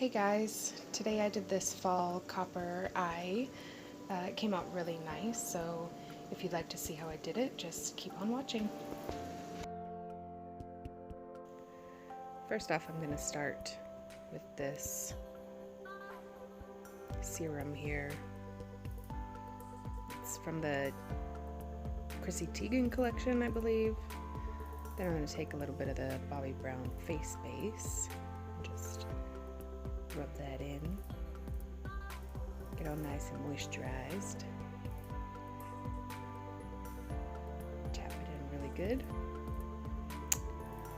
Hey guys, today I did this fall copper eye. It came out really nice, so if you'd like to see how I did it, just keep on watching. First off, I'm going to start with this serum here. It's from the Chrissy Teigen collection, I believe. Then I'm going to take a little bit of the Bobbi Brown face base and just rub that in, get all nice and moisturized, tap it in really good.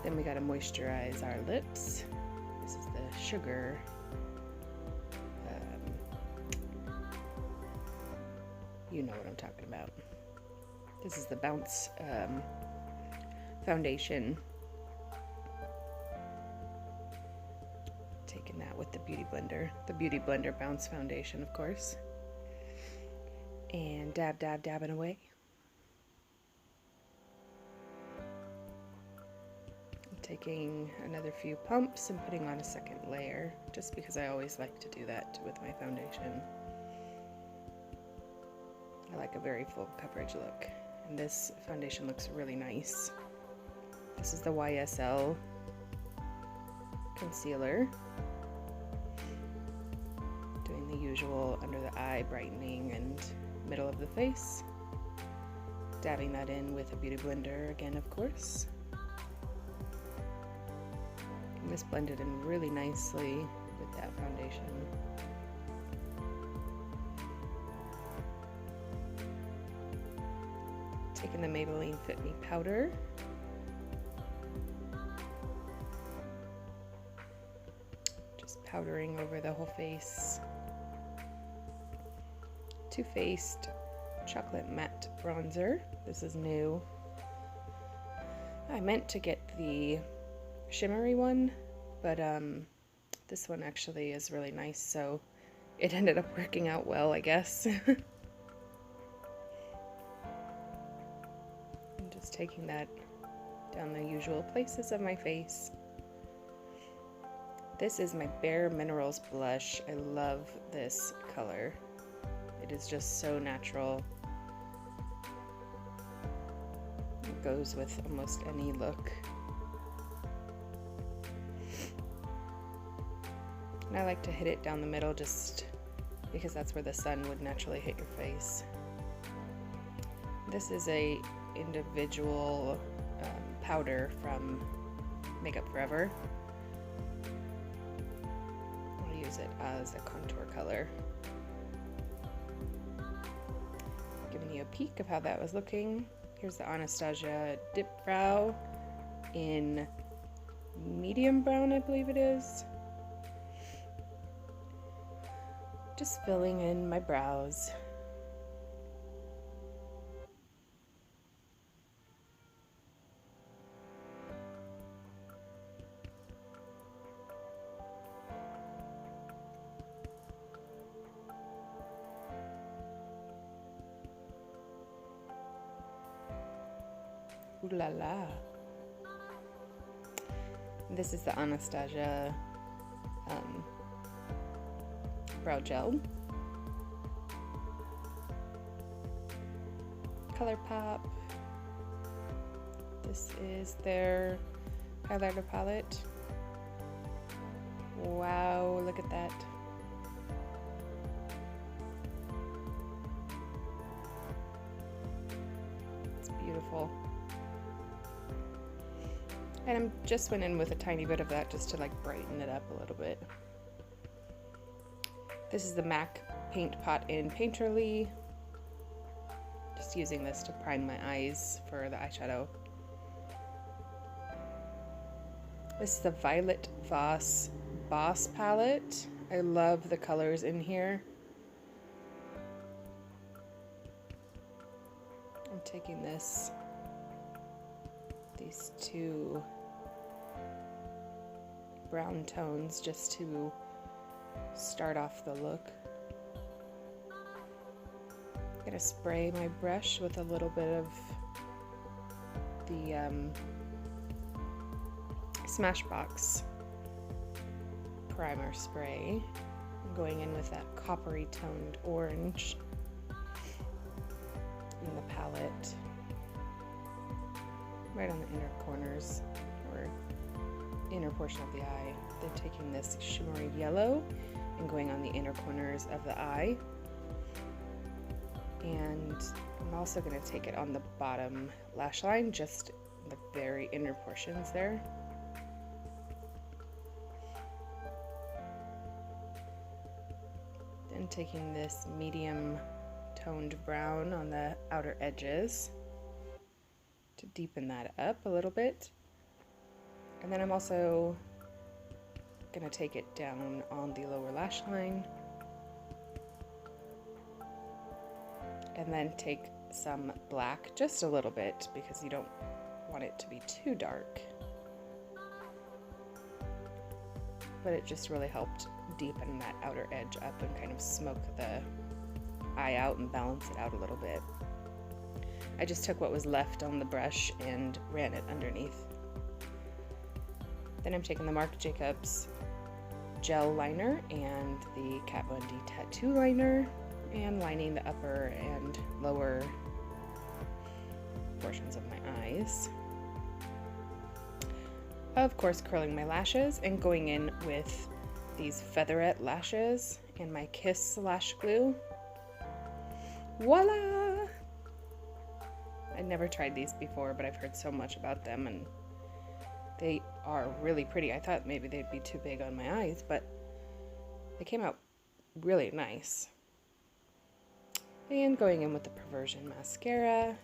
Then we got to moisturize our lips. This is the sugar you know what I'm talking about. This is the Bounce foundation. Taking that with the Beauty Blender Bounce foundation, of course, and dabbing away. I'm taking another few pumps and putting on a second layer, just because I always like to do that with my foundation. I like a very full coverage look, and this foundation looks really nice. This is the YSL concealer. Doing the usual under the eye brightening and middle of the face. Dabbing that in with a Beauty Blender again, of course. And this blended in really nicely with that foundation. Taking the Maybelline Fit Me powder. Powdering over the whole face. Faced Chocolate Matte Bronzer. This is new. I meant to get the shimmery one, but this one actually is really nice, so it ended up working out well, I guess. I'm just taking that down the usual places of my face. This is my Bare Minerals blush. I love this color. It is just so natural. It goes with almost any look. And I like to hit it down the middle just because that's where the sun would naturally hit your face. This is a individual powder from Makeup Forever. Use it as a contour color. Giving you a peek of how that was looking. Here's the Anastasia dipbrow in medium brown, I believe it is. Just filling in my brows. Ooh la la. This is the Anastasia brow gel. ColourPop. This is their highlighter palette. Wow, look at that. It's beautiful. And I just went in with a tiny bit of that just to like brighten it up a little bit. This is the MAC Paint Pot in Painterly. Just using this to prime my eyes for the eyeshadow. This is the Violet Voss Boss palette. I love the colors in here. I'm taking these two brown tones just to start off the look. I'm gonna spray my brush with a little bit of the Smashbox primer spray. I'm going in with that coppery toned orange in the palette, right on the inner corners or inner portion of the eye. Then taking this shimmery yellow and going on the inner corners of the eye. And I'm also going to take it on the bottom lash line, just the very inner portions there. Then taking this medium toned brown on the outer edges to deepen that up a little bit. And then I'm also going to take it down on the lower lash line. And then take some black, just a little bit, because you don't want it to be too dark. But it just really helped deepen that outer edge up and kind of smoke the eye out and balance it out a little bit. I just took what was left on the brush and ran it underneath. Then I'm taking the Marc Jacobs gel liner and the Kat Von D tattoo liner and lining the upper and lower portions of my eyes. Of course, curling my lashes and going in with these featherette lashes and my Kiss lash glue. Voila! I'd never tried these before, but I've heard so much about them and they are really pretty. I thought maybe they'd be too big on my eyes, but they came out really nice. And going in with the Perversion mascara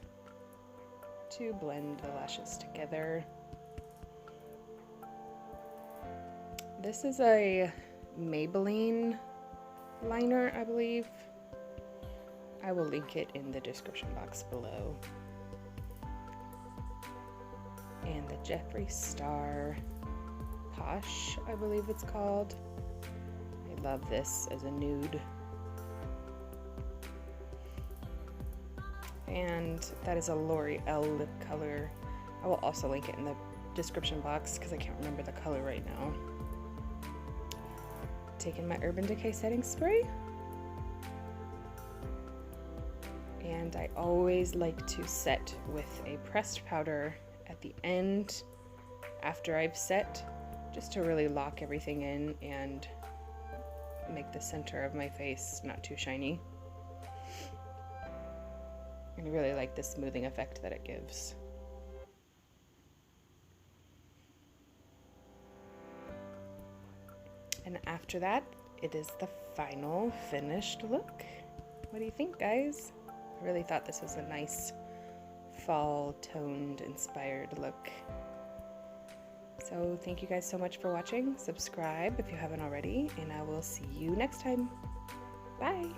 to blend the lashes together. This is a Maybelline liner, I believe. I will link it in the description box below. And the Jeffree Star Posh, I believe it's called. I love this as a nude. And that is a Loreal lip color. I will also link it in the description box because I can't remember the color right now. Taking my Urban Decay setting spray. And I always like to set with a pressed powder at the end after I've set, just to really lock everything in and make the center of my face not too shiny. And I really like the smoothing effect that it gives. And after that, it is the final finished look. What do you think, guys? I really thought this was a nice fall toned inspired look. So thank you guys so much for watching. Subscribe if you haven't already, and I will see you next time. Bye!